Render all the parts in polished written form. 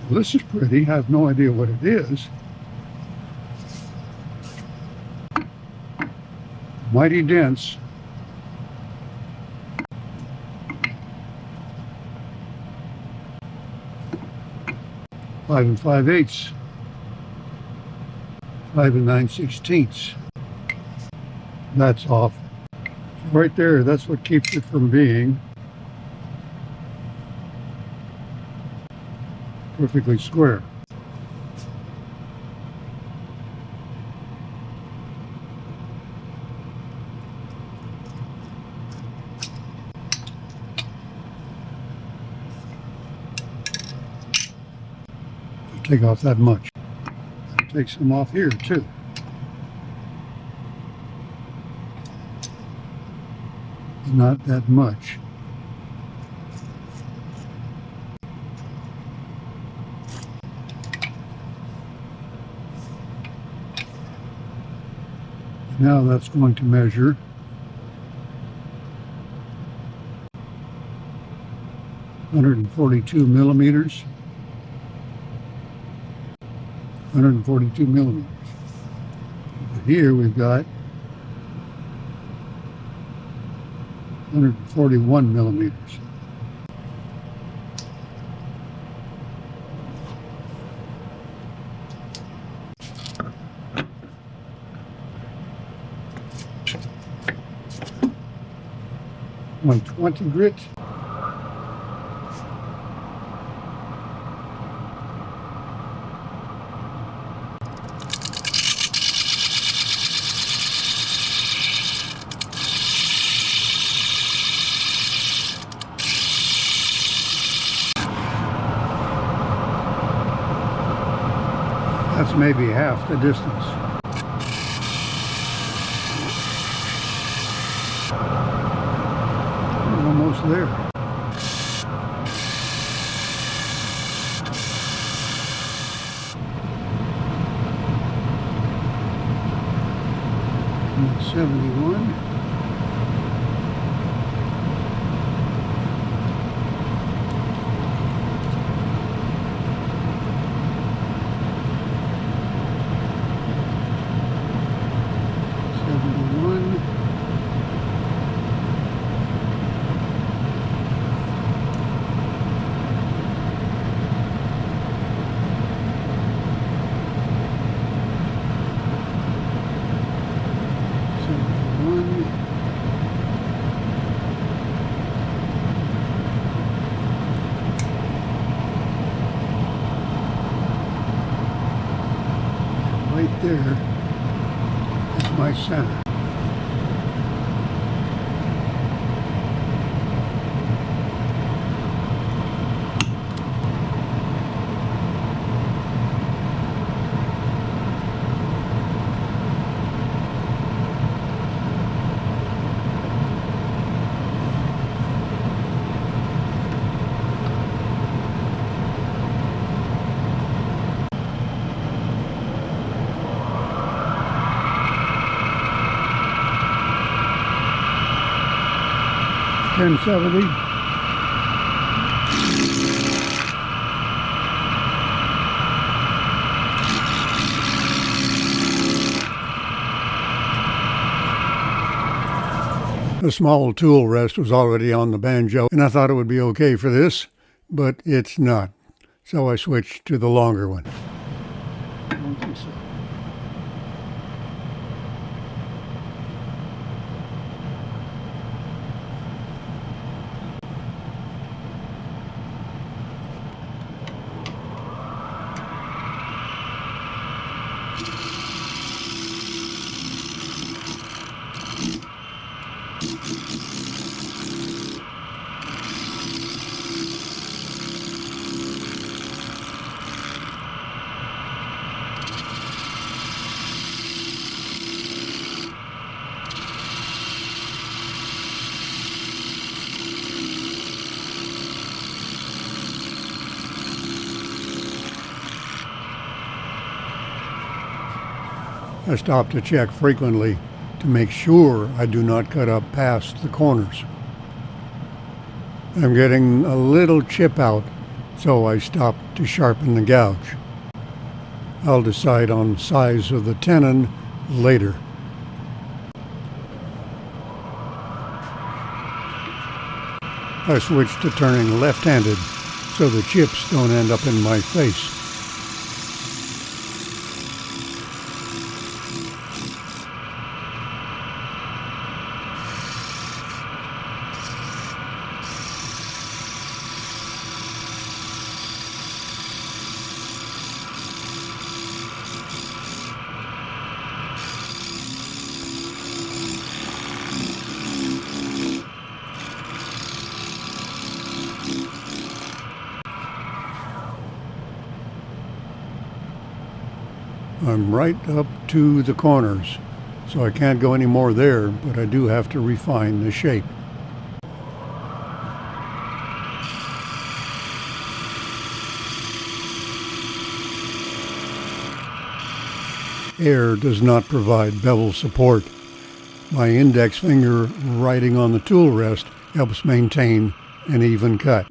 Well, this is pretty. I have no idea what it is. Mighty dense. Five and 5/8. 5 and 9/16. That's off. Right there, that's what keeps it from being perfectly square. Take off that much. Take some off here too. Not that much. Now that's going to measure 142 millimeters. 142 millimeters. Here we've got 141 millimeters. .120 grit. That's maybe half the distance. We're almost there. And 71. Right there is my center. .1070. The small tool rest was already on the banjo, and I thought it would be okay for this, but it's not. So I switched to the longer one. I don't think so. I stop to check frequently to make sure I do not cut up past the corners. I'm getting a little chip out so I stopped to sharpen the gouge. I'll decide on size of the tenon later. I switched to turning left-handed so the chips don't end up in my face. I'm right up to the corners, so I can't go any more there, but I do have to refine the shape. Air does not provide bevel support. My index finger riding on the tool rest helps maintain an even cut.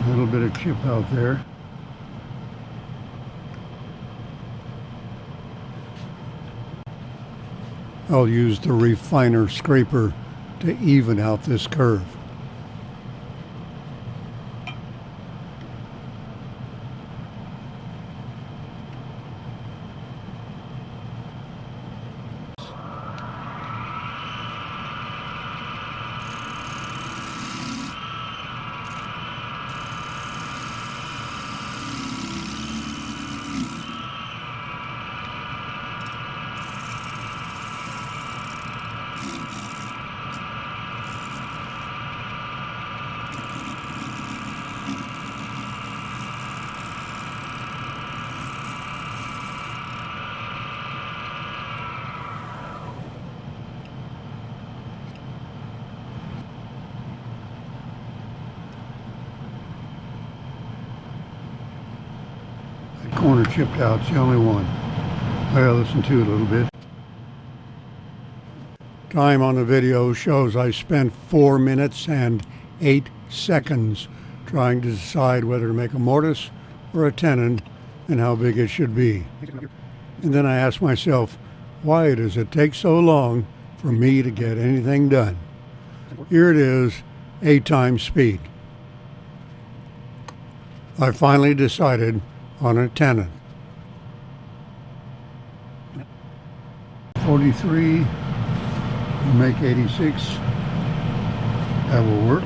A little bit of chip out there. I'll use the refiner scraper to even out this curve. Corner chipped out, it's the only one. I gotta listen to it a little bit. Time on the video shows I spent 4 minutes and 8 seconds trying to decide whether to make a mortise or a tenon and how big it should be. And then I asked myself, why does it take so long for me to get anything done? Here it is, 8 times speed. I finally decided on a tenon. 43, make 86, that will work.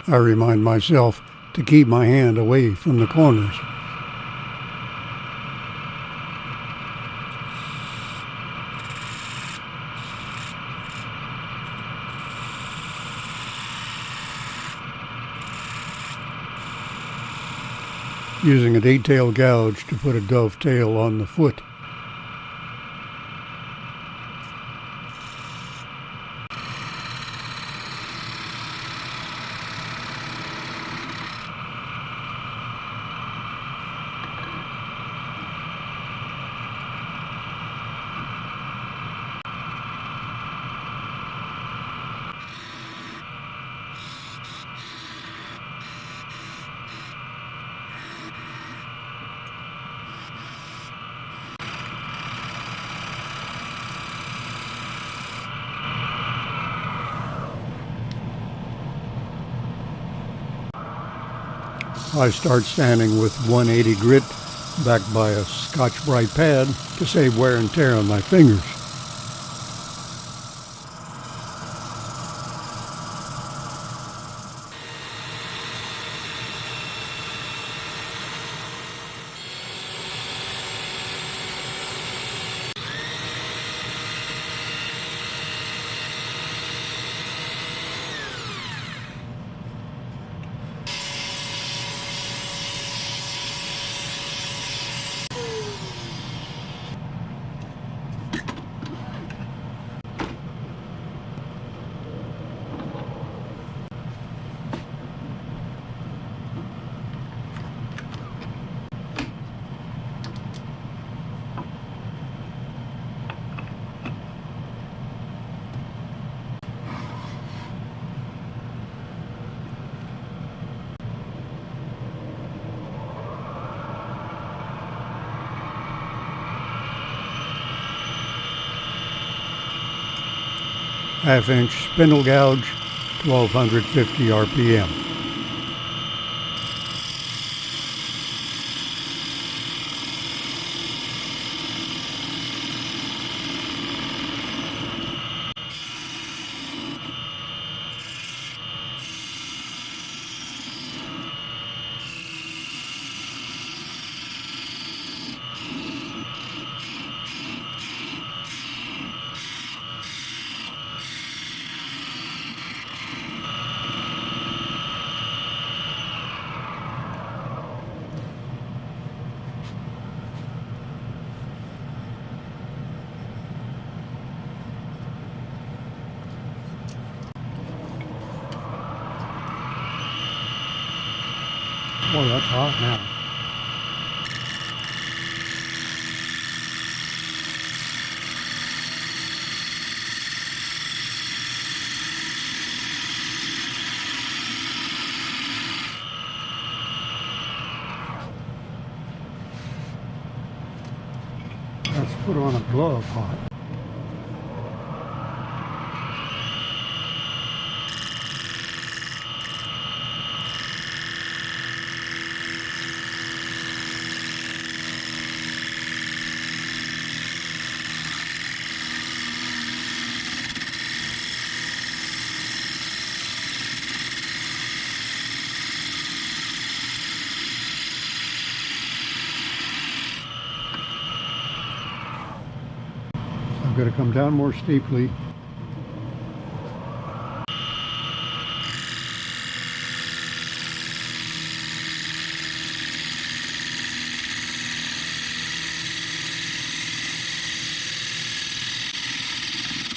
I remind myself to keep my hand away from the corners. using a detail gouge to put a dovetail on the foot. I start sanding with 180 grit backed by a Scotch-Brite pad to save wear and tear on my fingers. Half-inch spindle gouge, 1250 RPM. Boy, that's hot now. Let's put on a glove hot. I've got to come down more steeply.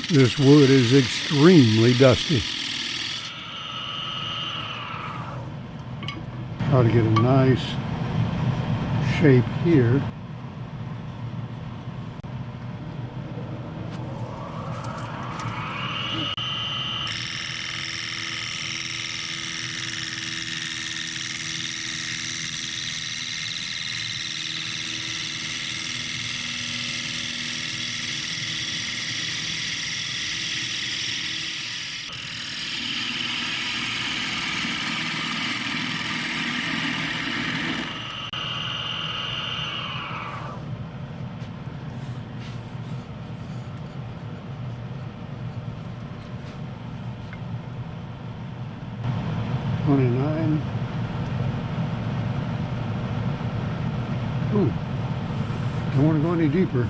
This wood is extremely dusty. Try to get a nice shape here. $29. Ooh, don't want to go any deeper.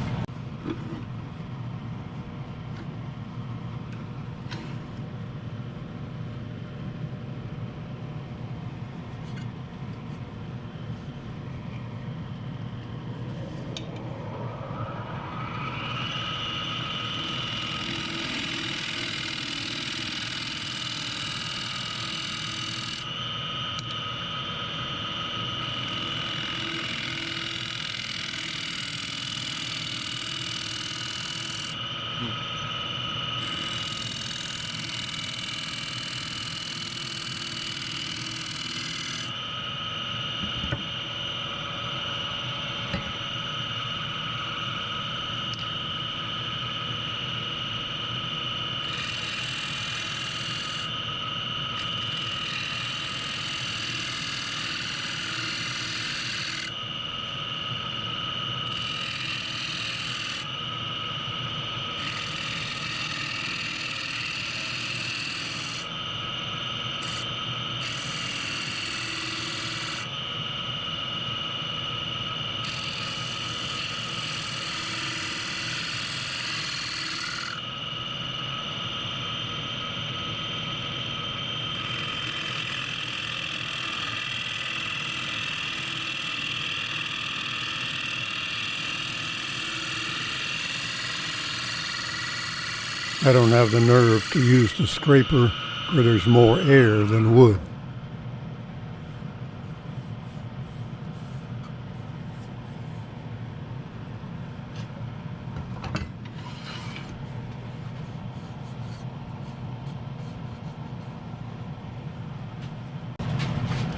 I don't have the nerve to use the scraper where there's more air than wood.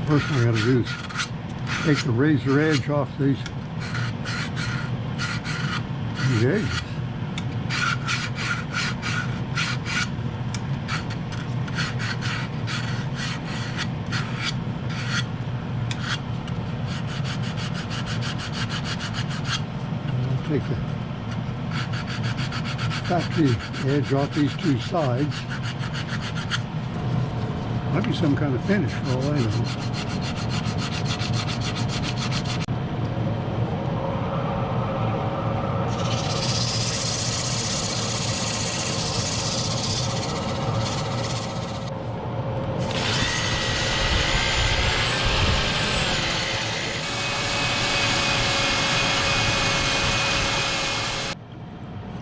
First thing I gotta do is take the razor edge off these edges. I'll take the factory edge off these two sides. Might be some kind of finish for all I know.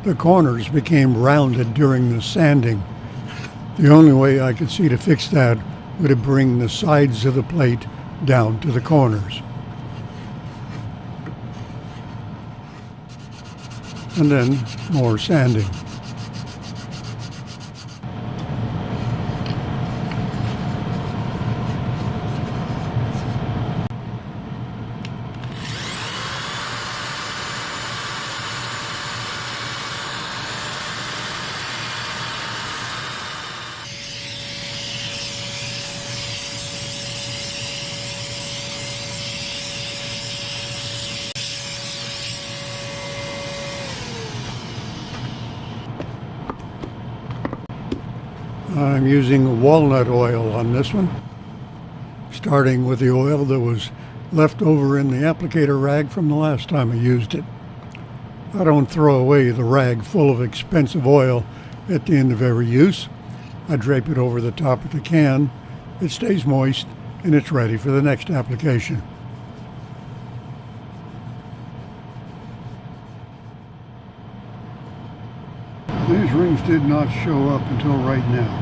The corners became rounded during the sanding. The only way I could see to fix that would have bring the sides of the plate down to the corners. And then more sanding. I'm using walnut oil on this one, starting with the oil that was left over in the applicator rag from the last time I used it. I don't throw away the rag full of expensive oil at the end of every use. I drape it over the top of the can. It stays moist and it's ready for the next application. These rings did not show up until right now.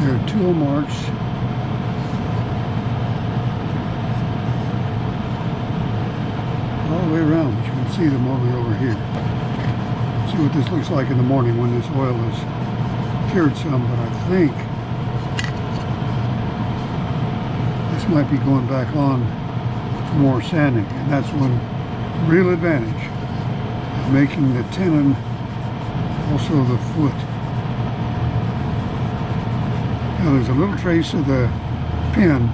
There are tool marks all the way around, but you can see them only over here. See what this looks like in the morning when this oil is cured some, but I think this might be going back on for more sanding, and that's one real advantage of making the tenon also the foot. Now there's a little trace of the pin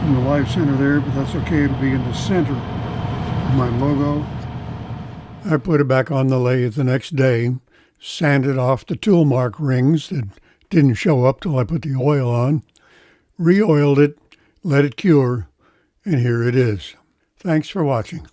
in the live center there, but that's okay. It'll be in the center of my logo. I put it back on the lathe the next day, sanded off the tool mark rings that didn't show up till I put the oil on, re-oiled it, let it cure, and here it is. Thanks for watching.